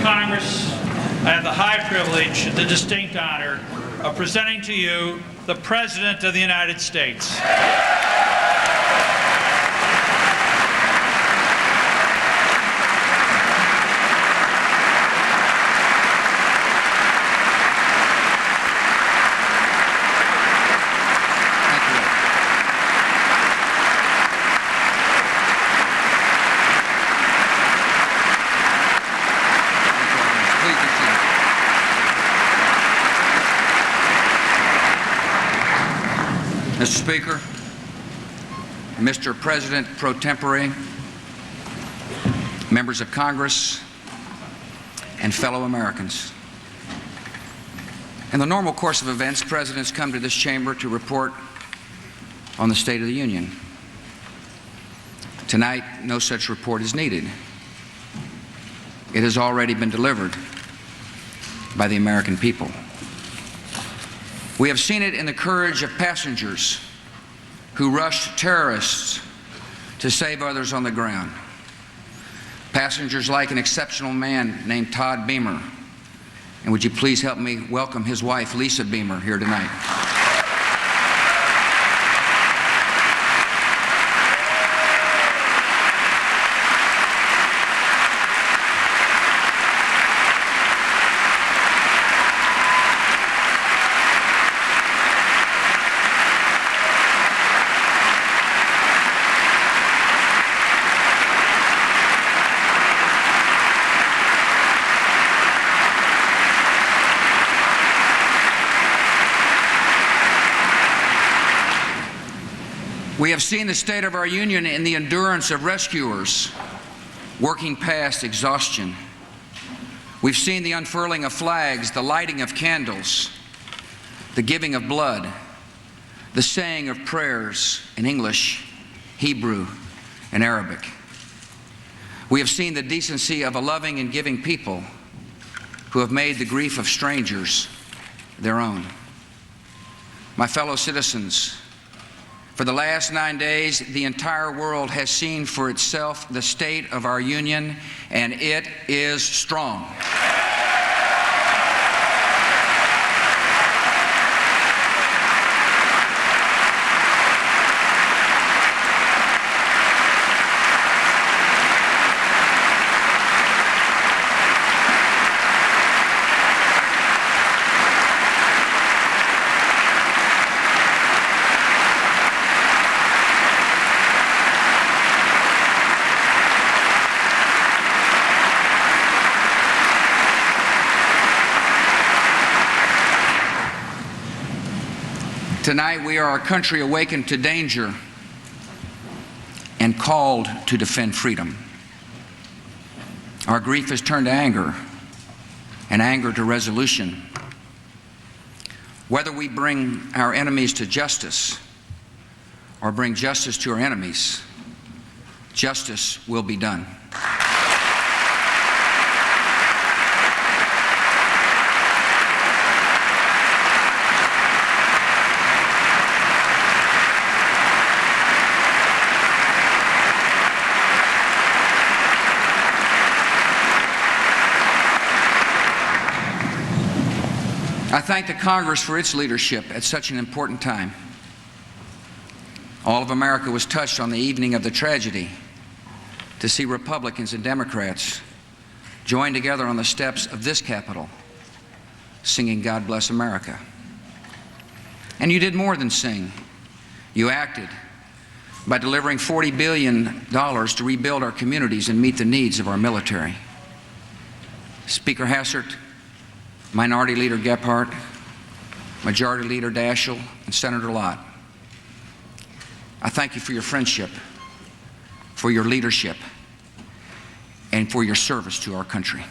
Congress, I have the high privilege, the distinct honor of presenting to you the President of the United States. Mr. Speaker, Mr. President pro tempore, members of Congress, and fellow Americans. In the normal course of events, presidents come to this chamber to report on the State of the Union. Tonight, no such report is needed. It has already been delivered by the American people. We have seen it in the courage of passengers who rushed terrorists to save others on the ground. Passengers like an exceptional man named Todd Beamer. And would you please help me welcome his wife, Lisa Beamer, here tonight. We have seen the state of our union in the endurance of rescuers working past exhaustion. We've seen the unfurling of flags, the lighting of candles, the giving of blood, the saying of prayers in English, Hebrew, and Arabic. We have seen the decency of a loving and giving people who have made the grief of strangers their own. My fellow citizens, for the last 9 days, the entire world has seen for itself the state of our union, and it is strong. Tonight, we are a country awakened to danger and called to defend freedom. Our grief has turned to anger, and anger to resolution. Whether we bring our enemies to justice or bring justice to our enemies, justice will be done. I thank the Congress for its leadership at such an important time. All of America was touched on the evening of the tragedy to see Republicans and Democrats join together on the steps of this Capitol, singing "God Bless America." And you did more than sing. You acted by delivering $40 billion to rebuild our communities and meet the needs of our military. Speaker Hassert, Minority Leader Gephardt, Majority Leader Daschle, and Senator Lott, I thank you for your friendship, for your leadership, and for your service to our country.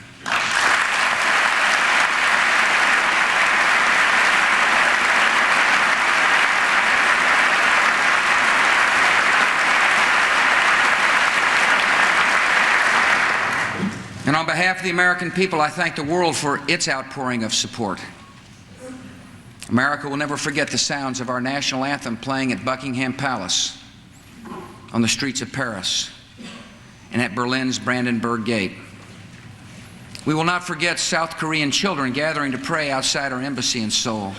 And on behalf of the American people, I thank the world for its outpouring of support. America will never forget the sounds of our national anthem playing at Buckingham Palace, on the streets of Paris, and at Berlin's Brandenburg Gate. We will not forget South Korean children gathering to pray outside our embassy in Seoul,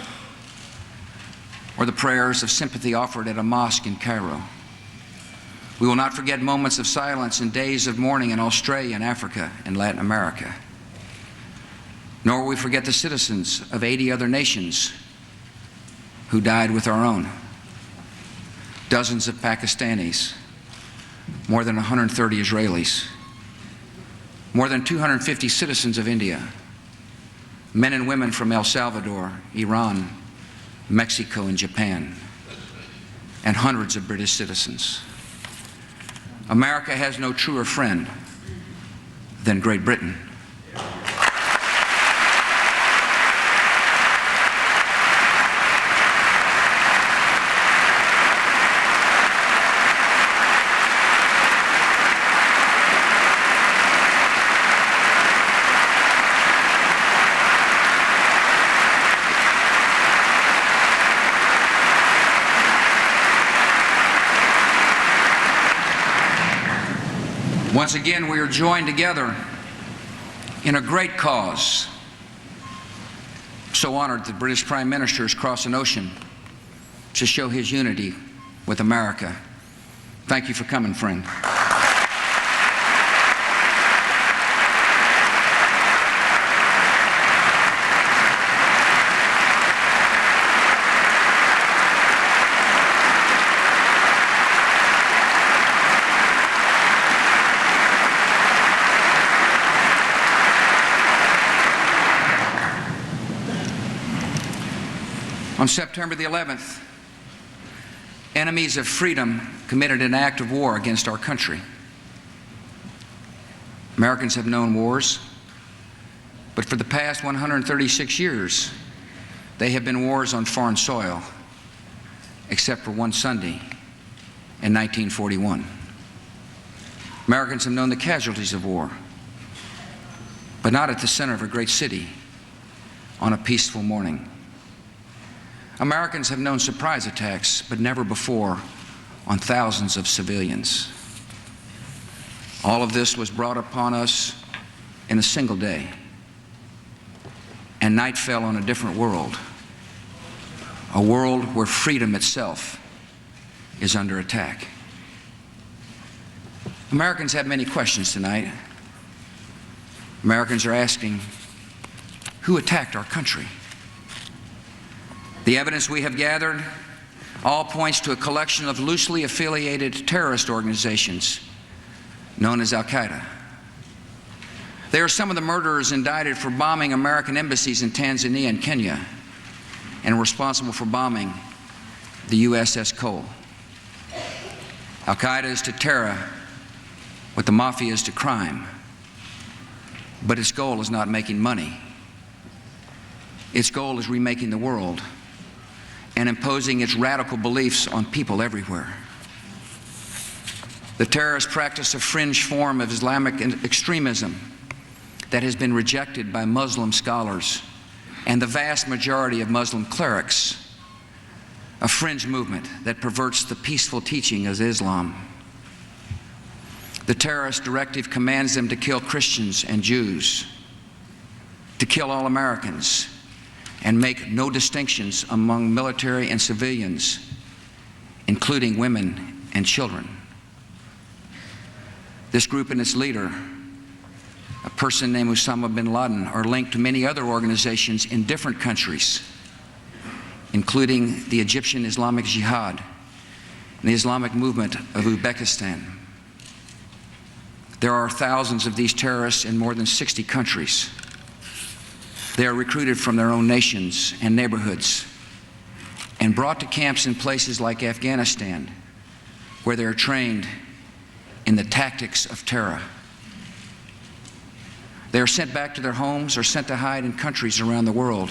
or the prayers of sympathy offered at a mosque in Cairo. We will not forget moments of silence and days of mourning in Australia and Africa and Latin America. Nor will we forget the citizens of 80 other nations who died with our own. Dozens of Pakistanis, more than 130 Israelis, more than 250 citizens of India, men and women from El Salvador, Iran, Mexico, and Japan, and hundreds of British citizens. America has no truer friend than Great Britain. Once again, we are joined together in a great cause. So honored that the British Prime Minister has crossed an ocean to show his unity with America. Thank you for coming, friend. On September the 11th, enemies of freedom committed an act of war against our country. Americans have known wars, but for the past 136 years, they have been wars on foreign soil, except for one Sunday in 1941. Americans have known the casualties of war, but not at the center of a great city on a peaceful morning. Americans have known surprise attacks, but never before on thousands of civilians. All of this was brought upon us in a single day, and night fell on a different world, a world where freedom itself is under attack. Americans have many questions tonight. Americans are asking, who attacked our country? The evidence we have gathered all points to a collection of loosely affiliated terrorist organizations known as Al-Qaeda. They are some of the murderers indicted for bombing American embassies in Tanzania and Kenya, and responsible for bombing the USS Cole. Al-Qaeda is to terror what the mafia is to crime, but its goal is not making money. Its goal is remaking the world and imposing its radical beliefs on people everywhere. The terrorists practice a fringe form of Islamic extremism that has been rejected by Muslim scholars and the vast majority of Muslim clerics, a fringe movement that perverts the peaceful teaching of Islam. The terrorist directive commands them to kill Christians and Jews, to kill all Americans, and make no distinctions among military and civilians, including women and children. This group and its leader, a person named Osama bin Laden, are linked to many other organizations in different countries, including the Egyptian Islamic Jihad and the Islamic movement of Uzbekistan. There are thousands of these terrorists in more than 60 countries. They are recruited from their own nations and neighborhoods and brought to camps in places like Afghanistan, where they are trained in the tactics of terror. They are sent back to their homes or sent to hide in countries around the world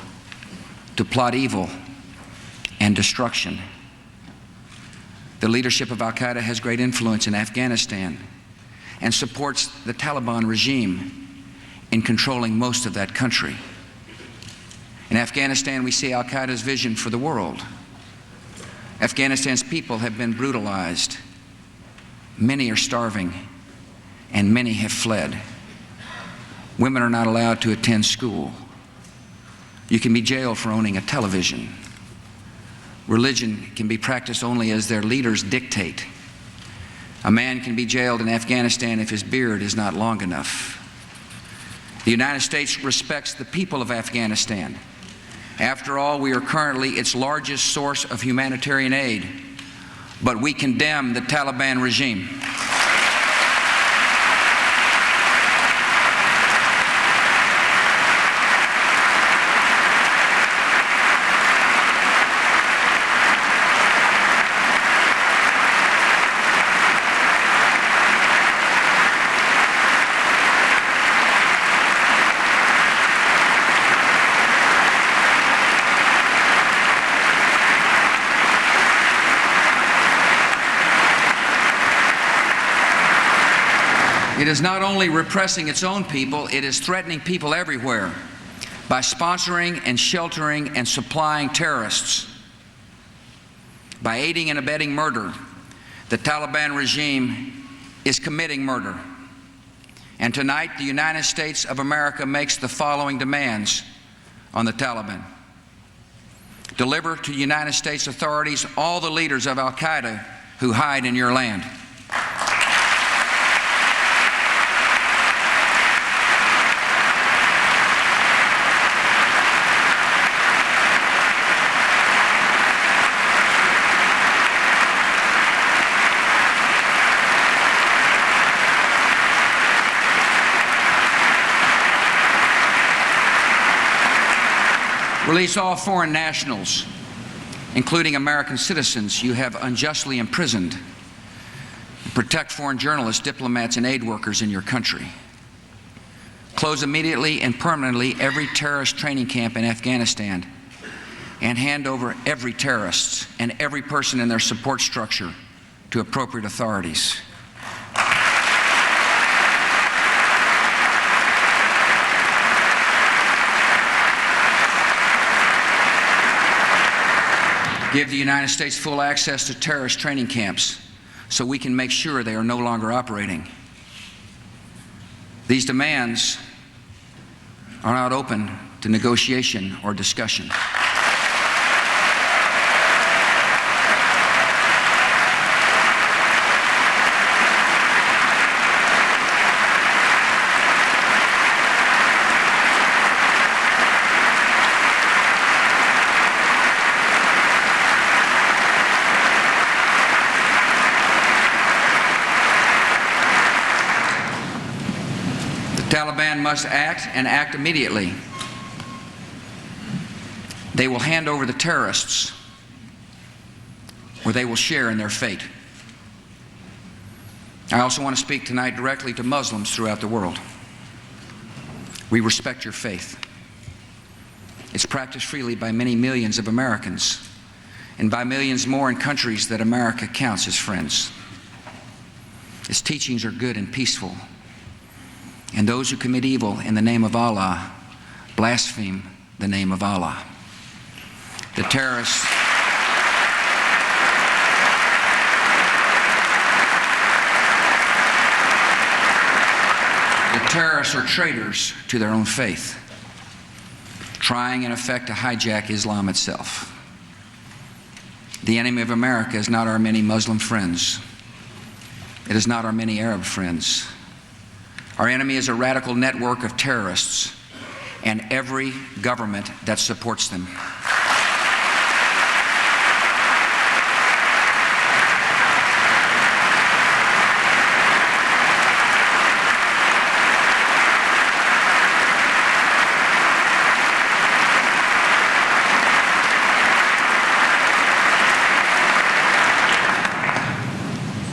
to plot evil and destruction. The leadership of Al-Qaeda has great influence in Afghanistan and supports the Taliban regime in controlling most of that country. In Afghanistan, we see Al-Qaeda's vision for the world. Afghanistan's people have been brutalized. Many are starving, and many have fled. Women are not allowed to attend school. You can be jailed for owning a television. Religion can be practiced only as their leaders dictate. A man can be jailed in Afghanistan if his beard is not long enough. The United States respects the people of Afghanistan. After all, we are currently its largest source of humanitarian aid, but we condemn the Taliban regime. It is not only repressing its own people, it is threatening people everywhere by sponsoring and sheltering and supplying terrorists. By aiding and abetting murder, the Taliban regime is committing murder. And tonight, the United States of America makes the following demands on the Taliban. Deliver to United States authorities all the leaders of Al-Qaeda who hide in your land. Release all foreign nationals, including American citizens you have unjustly imprisoned. Protect foreign journalists, diplomats, and aid workers in your country. Close immediately and permanently every terrorist training camp in Afghanistan, and hand over every terrorist and every person in their support structure to appropriate authorities. Give the United States full access to terrorist training camps so we can make sure they are no longer operating. These demands are not open to negotiation or discussion. The Taliban must act, and act immediately. They will hand over the terrorists, or they will share in their fate. I also want to speak tonight directly to Muslims throughout the world. We respect your faith. It's practiced freely by many millions of Americans, and by millions more in countries that America counts as friends. Its teachings are good and peaceful. And those who commit evil in the name of Allah blaspheme the name of Allah. The terrorists are traitors to their own faith, trying in effect to hijack Islam itself. The enemy of America is not our many Muslim friends. It is not our many Arab friends. Our enemy is a radical network of terrorists and every government that supports them.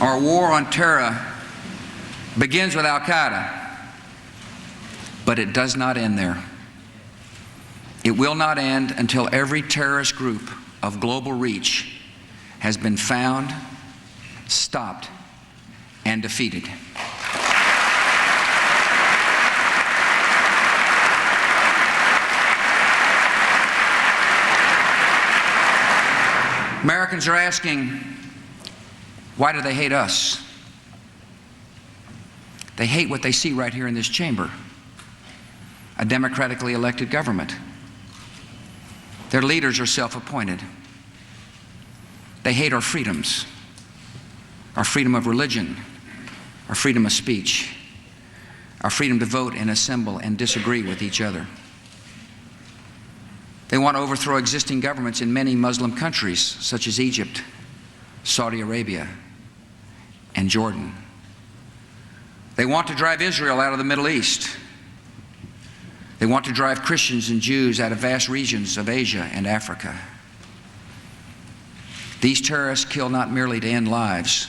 Our war on terror begins with Al-Qaeda, but it does not end there. It will not end until every terrorist group of global reach has been found, stopped, and defeated. Americans are asking, why do they hate us? They hate what they see right here in this chamber. a democratically elected government. Their leaders are self-appointed. They hate our freedoms, our freedom of religion, our freedom of speech, our freedom to vote and assemble and disagree with each other. They want to overthrow existing governments in many Muslim countries, such as Egypt, Saudi Arabia, and Jordan. They want to drive Israel out of the Middle East. They want to drive Christians and Jews out of vast regions of Asia and Africa. These terrorists kill not merely to end lives,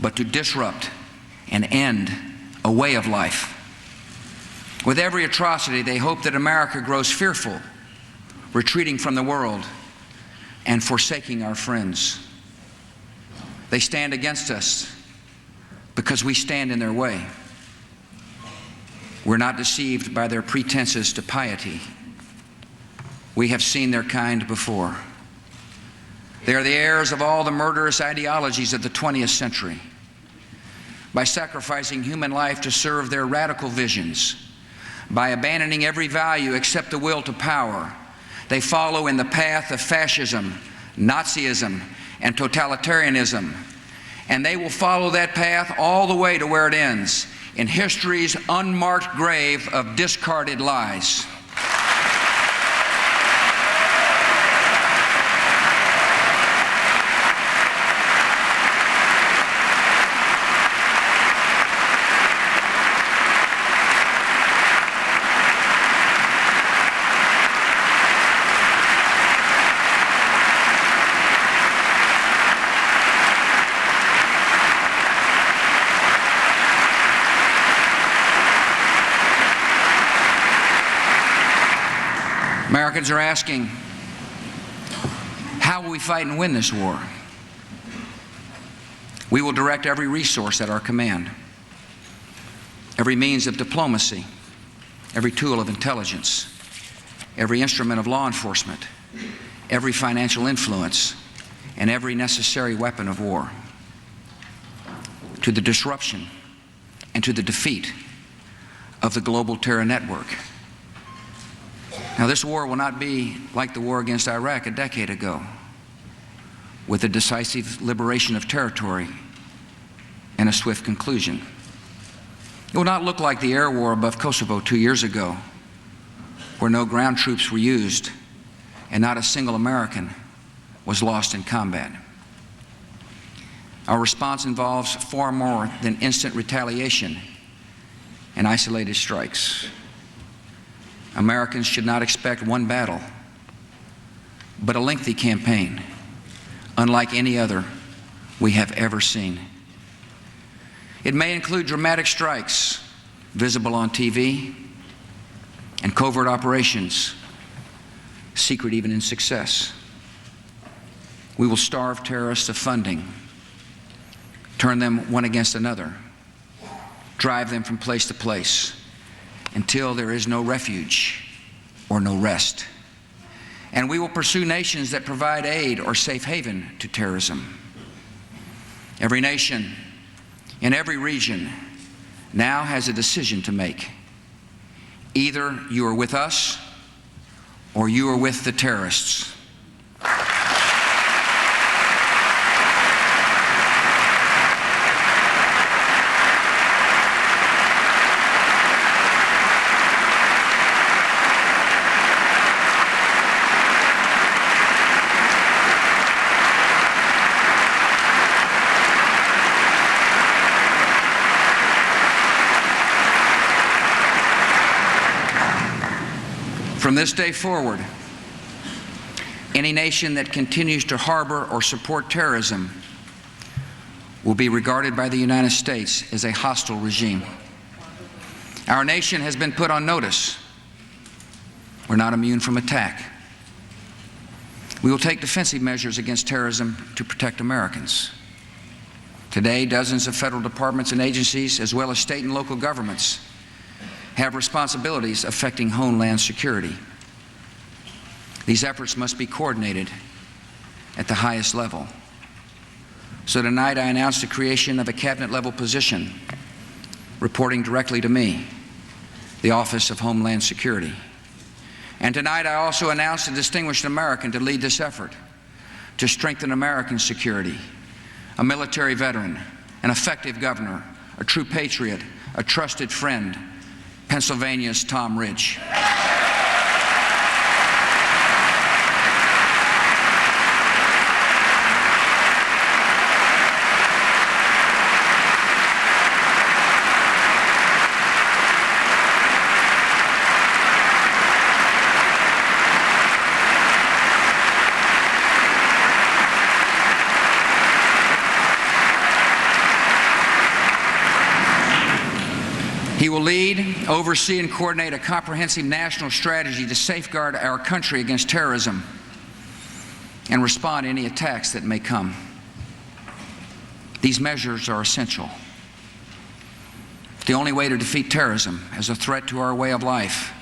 but to disrupt and end a way of life. With every atrocity, they hope that America grows fearful, retreating from the world and forsaking our friends. They stand against us because we stand in their way. We're not deceived by their pretenses to piety. We have seen their kind before. They are the heirs of all the murderous ideologies of the 20th century. By sacrificing human life to serve their radical visions, by abandoning every value except the will to power, they follow in the path of fascism, Nazism, and totalitarianism. And they will follow that path all the way to where it ends, in history's unmarked grave of discarded lies. Americans are asking, how will we fight and win this war? We will direct every resource at our command, every means of diplomacy, every tool of intelligence, every instrument of law enforcement, every financial influence, and every necessary weapon of war to the disruption and to the defeat of the global terror network. Now, this war will not be like the war against Iraq a decade ago, with a decisive liberation of territory and a swift conclusion. It will not look like the air war above Kosovo 2 years ago, where no ground troops were used and not a single American was lost in combat. Our response involves far more than instant retaliation and isolated strikes. Americans should not expect one battle, but a lengthy campaign, unlike any other we have ever seen. It may include dramatic strikes visible on TV and covert operations, secret even in success. We will starve terrorists of funding, turn them one against another, drive them from place to place, until there is no refuge or no rest. And we will pursue nations that provide aid or safe haven to terrorism. Every nation in every region now has a decision to make. Either you are with us or you are with the terrorists. From this day forward, any nation that continues to harbor or support terrorism will be regarded by the United States as a hostile regime. Our nation has been put on notice. We're not immune from attack. We will take defensive measures against terrorism to protect Americans. Today, dozens of federal departments and agencies, as well as state and local governments, have responsibilities affecting Homeland security. These efforts must be coordinated at the highest level. So tonight I announced the creation of a cabinet-level position reporting directly to me the Office of Homeland Security. And tonight I also announced a distinguished American to lead this effort to strengthen American security, a military veteran, an effective governor, a true patriot, a trusted friend, Pennsylvania's Tom Ridge. He will lead, oversee, and coordinate a comprehensive national strategy to safeguard our country against terrorism and respond to any attacks that may come. These measures are essential. The only way to defeat terrorism as a threat to our way of life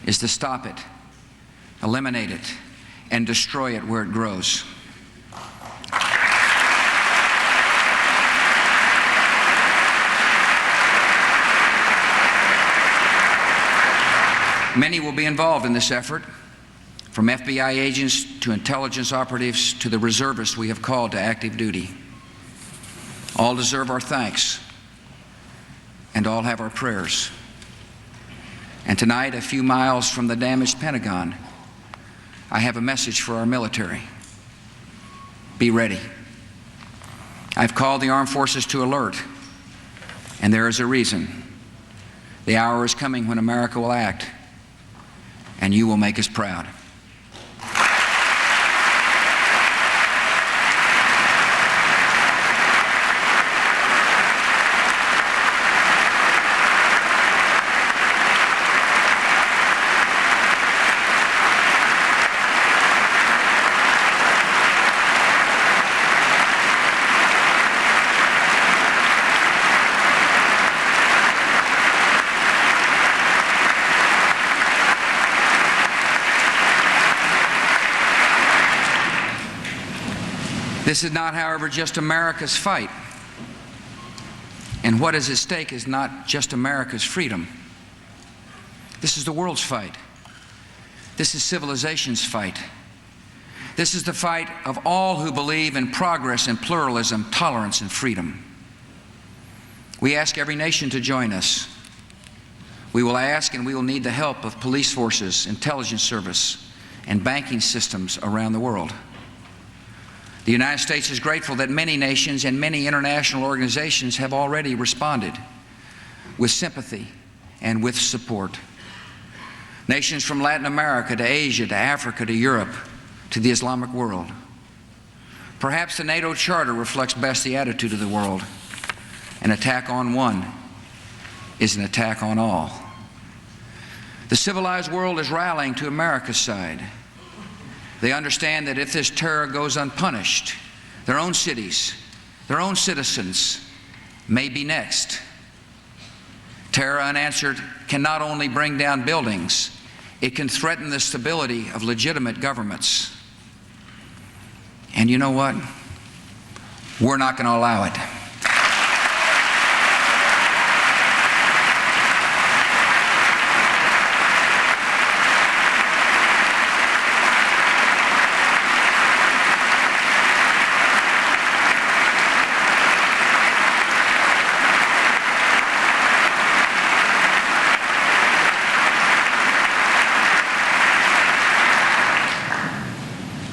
is to stop it, eliminate it, and destroy it where it grows. Many will be involved in this effort, from FBI agents to intelligence operatives to the reservists we have called to active duty. All deserve our thanks, and all have our prayers. And tonight, a few miles from the damaged Pentagon, I have a message for our military. Be ready. I've called the armed forces to alert, and there is a reason. The hour is coming when America will act, and you will make us proud. This is not, however, just America's fight. And what is at stake is not just America's freedom. This is the world's fight. This is civilization's fight. This is the fight of all who believe in progress and pluralism, tolerance and freedom. We ask every nation to join us. We will ask and we will need the help of police forces, intelligence service, and banking systems around the world. The United States is grateful that many nations and many international organizations have already responded with sympathy and with support. Nations from Latin America to Asia to Africa to Europe to the Islamic world. Perhaps the NATO Charter reflects best the attitude of the world. An attack on one is an attack on all. The civilized world is rallying to America's side. They understand that if this terror goes unpunished, their own cities, their own citizens may be next. Terror unanswered can not only bring down buildings, it can threaten the stability of legitimate governments. And you know what? We're not going to allow it.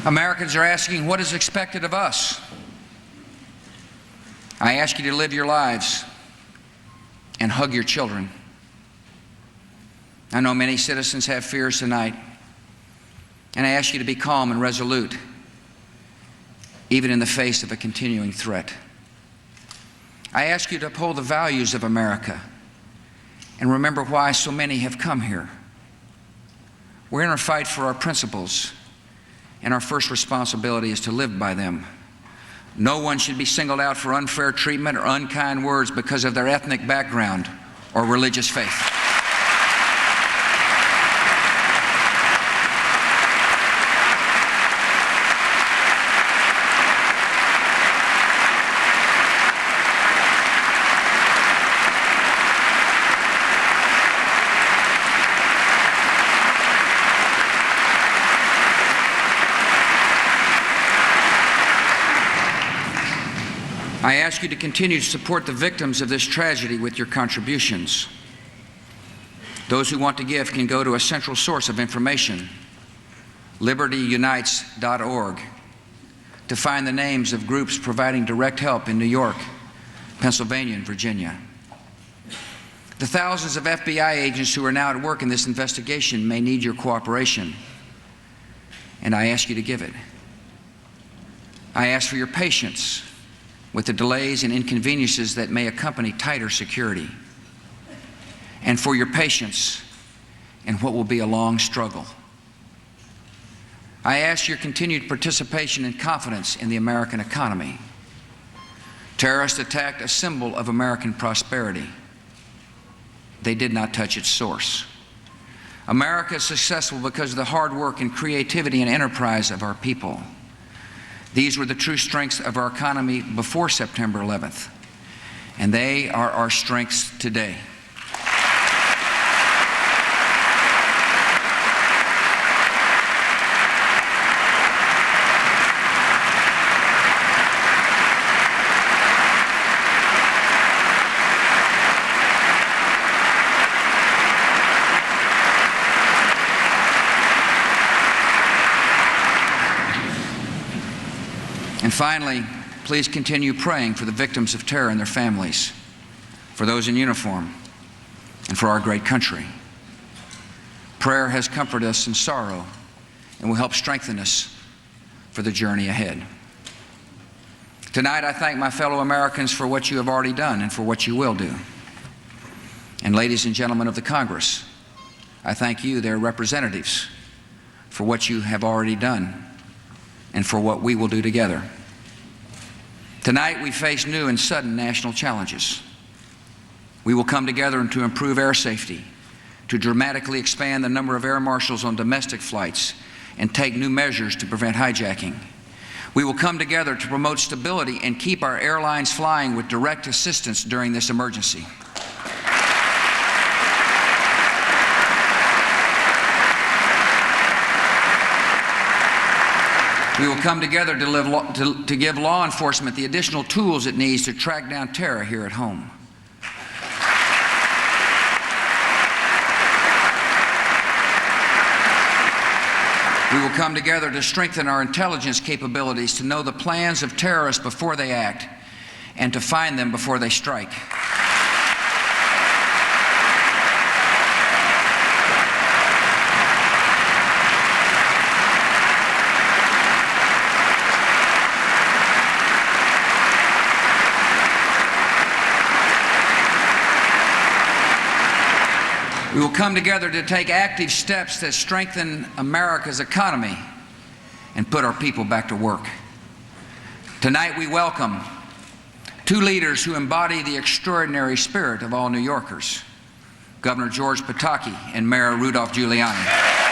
Americans are asking what is expected of us. I ask you to live your lives and hug your children. I know many citizens have fears tonight, and I ask you to be calm and resolute, even in the face of a continuing threat. I ask you to uphold the values of America and remember why so many have come here. We're in a fight for our principles, and our first responsibility is to live by them. No one should be singled out for unfair treatment or unkind words because of their ethnic background or religious faith. I ask you to continue to support the victims of this tragedy with your contributions. Those who want to give can go to a central source of information, libertyunites.org, to find the names of groups providing direct help in New York, Pennsylvania, and Virginia. The thousands of FBI agents who are now at work in this investigation may need your cooperation, and I ask you to give it. I ask for your patience with the delays and inconveniences that may accompany tighter security, and for your patience in what will be a long struggle. I ask your continued participation and confidence in the American economy. Terrorists attacked a symbol of American prosperity. They did not touch its source. America is successful because of the hard work and creativity and enterprise of our people. These were the true strengths of our economy before September 11th, and they are our strengths today. And finally, please continue praying for the victims of terror and their families, for those in uniform, and for our great country. Prayer has comforted us in sorrow and will help strengthen us for the journey ahead. Tonight, I thank my fellow Americans for what you have already done and for what you will do. And ladies and gentlemen of the Congress, I thank you, their representatives, for what you have already done and for what we will do together. Tonight, we face new and sudden national challenges. We will come together to improve air safety, to dramatically expand the number of air marshals on domestic flights, and take new measures to prevent hijacking. We will come together to promote stability and keep our airlines flying with direct assistance during this emergency. We will come together to give law enforcement the additional tools it needs to track down terror here at home. We will come together to strengthen our intelligence capabilities to know the plans of terrorists before they act and to find them before they strike. We will come together to take active steps that strengthen America's economy and put our people back to work. Tonight we welcome two leaders who embody the extraordinary spirit of all New Yorkers, Governor George Pataki and Mayor Rudolph Giuliani.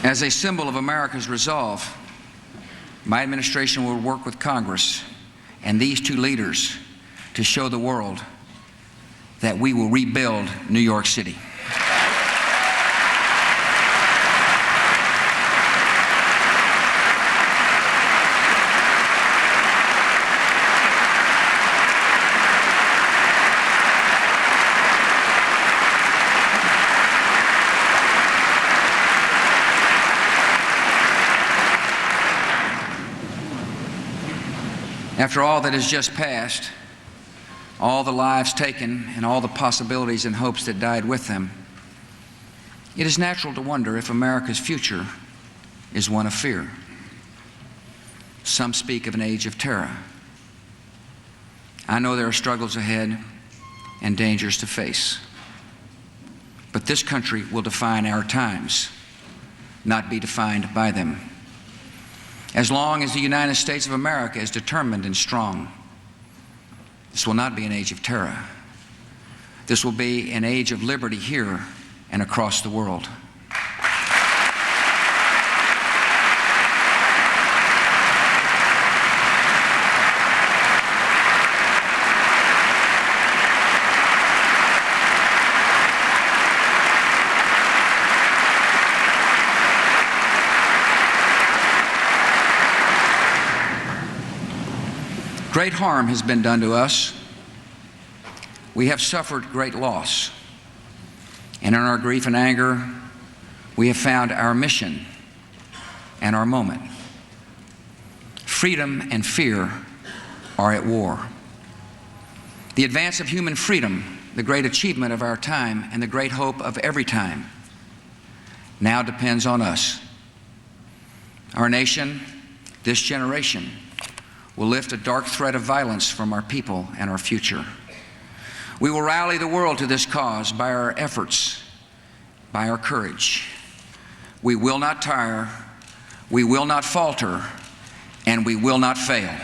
As a symbol of America's resolve, my administration will work with Congress and these two leaders to show the world that we will rebuild New York City. After all that has just passed, all the lives taken and all the possibilities and hopes that died with them, it is natural to wonder if America's future is one of fear. Some speak of an age of terror. I know there are struggles ahead and dangers to face. But this country will define our times, not be defined by them. As long as the United States of America is determined and strong, this will not be an age of terror. This will be an age of liberty here and across the world. Great harm has been done to us. We have suffered great loss. And in our grief and anger, we have found our mission and our moment. Freedom and fear are at war. The advance of human freedom, the great achievement of our time and the great hope of every time, now depends on us. Our nation, this generation, will lift a dark threat of violence from our people and our future. We will rally the world to this cause by our efforts, by our courage. We will not tire, we will not falter, and we will not fail.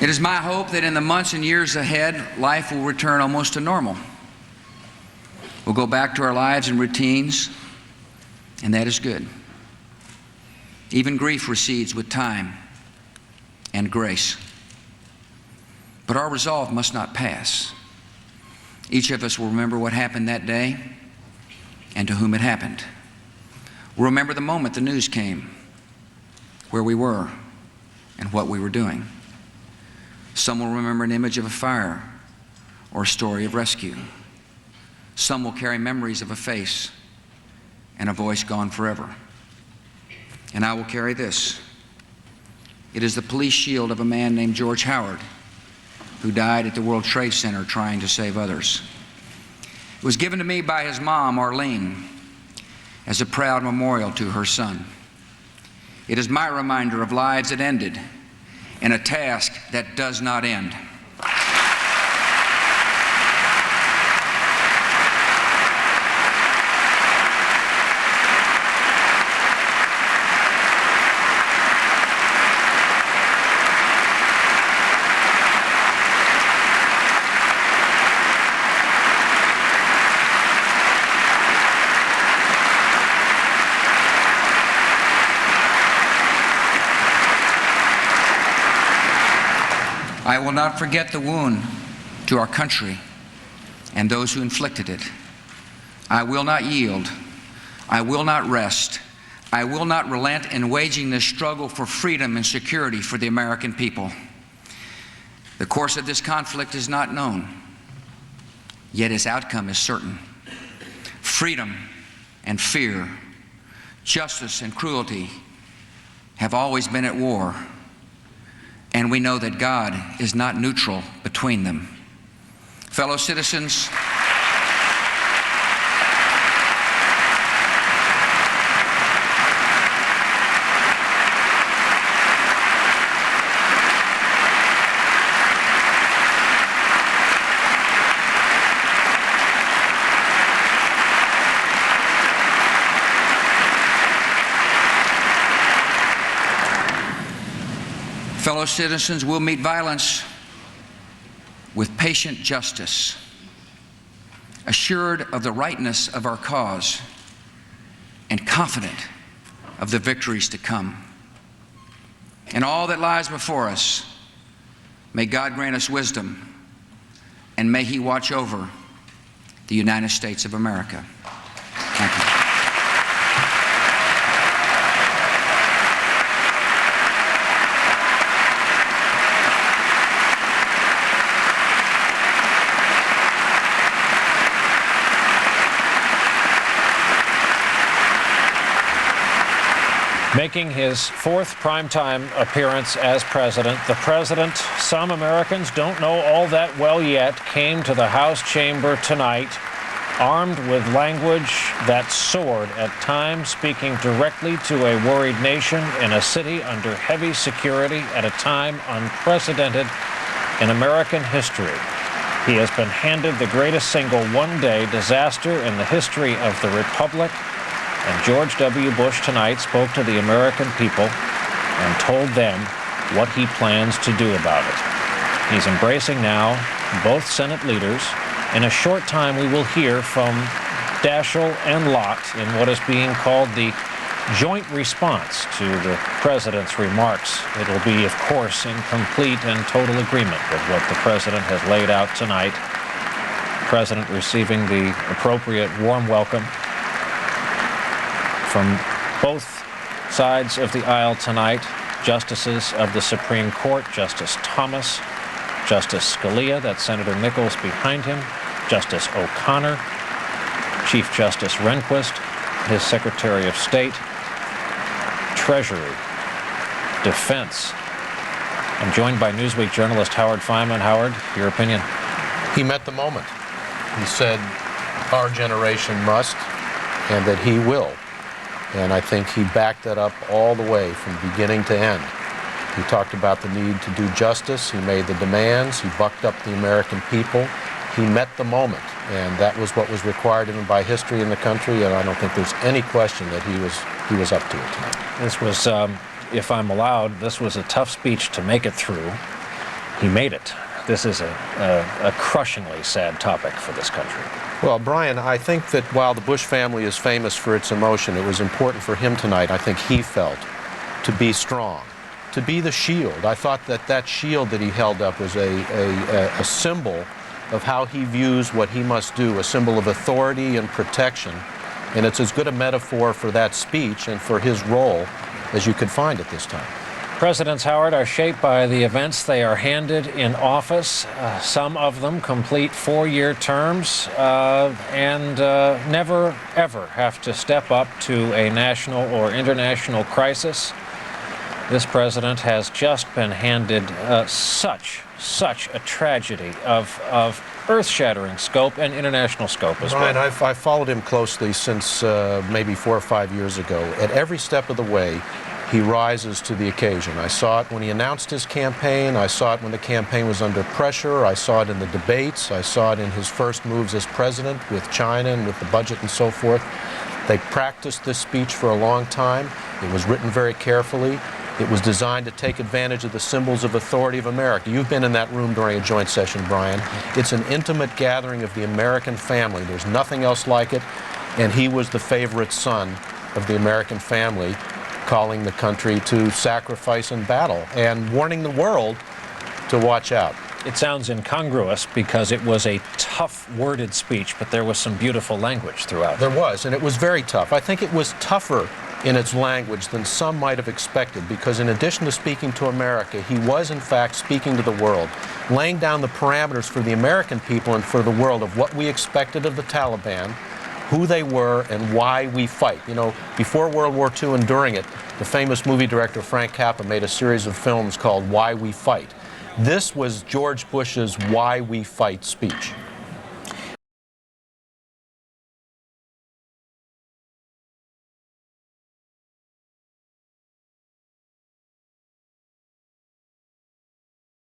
It is my hope that in the months and years ahead, life will return almost to normal. We'll go back to our lives and routines, and that is good. Even grief recedes with time and grace. But our resolve must not pass. Each of us will remember what happened that day and to whom it happened. We'll remember the moment the news came, where we were, and what we were doing. Some will remember an image of a fire or a story of rescue. Some will carry memories of a face and a voice gone forever. And I will carry this. It is the police shield of a man named George Howard, who died at the World Trade Center trying to save others. It was given to me by his mom, Arlene, as a proud memorial to her son. It is my reminder of lives that ended and a task that does not end. I will not forget the wound to our country and those who inflicted it. I will not yield. I will not rest. I will not relent in waging this struggle for freedom and security for the American people. The course of this conflict is not known, yet its outcome is certain. Freedom and fear, justice and cruelty have always been at war. And we know that God is not neutral between them. Fellow citizens, we'll meet violence with patient justice, assured of the rightness of our cause, and confident of the victories to come. In all that lies before us, may God grant us wisdom, and may He watch over the United States of America. Thank you. Making his fourth primetime appearance as president, the president, some Americans don't know all that well yet, came to the House chamber tonight armed with language that soared at times, speaking directly to a worried nation in a city under heavy security at a time unprecedented in American history. He has been handed the greatest single one-day disaster in the history of the Republic. And George W. Bush tonight spoke to the American people and told them what he plans to do about it. He's embracing now both Senate leaders. In a short time, we will hear from Daschle and Lott in what is being called the joint response to the president's remarks. It'll be, of course, in complete and total agreement with what the president has laid out tonight. The president receiving the appropriate warm welcome from both sides of the aisle tonight. Justices of the Supreme Court, Justice Thomas, Justice Scalia, that's Senator Nichols behind him, Justice O'Connor, Chief Justice Rehnquist, his Secretary of State, Treasury, Defense. I'm joined by Newsweek journalist Howard Fineman. Howard, your opinion? He met the moment. He said our generation must, and that he will. And I think he backed that up all the way from beginning to end. He talked about the need to do justice. He made the demands. He bucked up the American people. He met the moment, and that was what was required of him by history in the country, and I don't think there's any question that he was up to it tonight. This was, if I'm allowed, this was a tough speech to make it through. He made it. This is a crushingly sad topic for this country. Well, Brian, I think that while the Bush family is famous for its emotion, it was important for him tonight, I think he felt, to be strong, to be the shield. I thought that that shield that he held up was a symbol of how he views what he must do, a symbol of authority and protection. And it's as good a metaphor for that speech and for his role as you could find at this time. Presidents, Howard, are shaped by the events they are handed in office. Some of them complete four-year terms and never, ever have to step up to a national or international crisis. This president has just been handed such a tragedy of earth-shattering scope and international scope as Brian, well. I've followed him closely since maybe 4 or 5 years ago. At every step of the way, he rises to the occasion. I saw it when he announced his campaign. I saw it when the campaign was under pressure. I saw it in the debates. I saw it in his first moves as president with China and with the budget and so forth. They practiced this speech for a long time. It was written very carefully. It was designed to take advantage of the symbols of authority of America. You've been in that room during a joint session, Brian. It's an intimate gathering of the American family. There's nothing else like it. And he was the favorite son of the American family, calling the country to sacrifice and battle and warning the world to watch out. It sounds incongruous because it was a tough worded speech, but there was some beautiful language throughout. There was, and it was very tough. I think it was tougher in its language than some might have expected, because in addition to speaking to America, he was in fact speaking to the world, laying down the parameters for the American people and for the world of what we expected of the Taliban, who they were, and why we fight. You know, before World War II and during it, the famous movie director Frank Capra made a series of films called Why We Fight. This was George Bush's Why We Fight speech.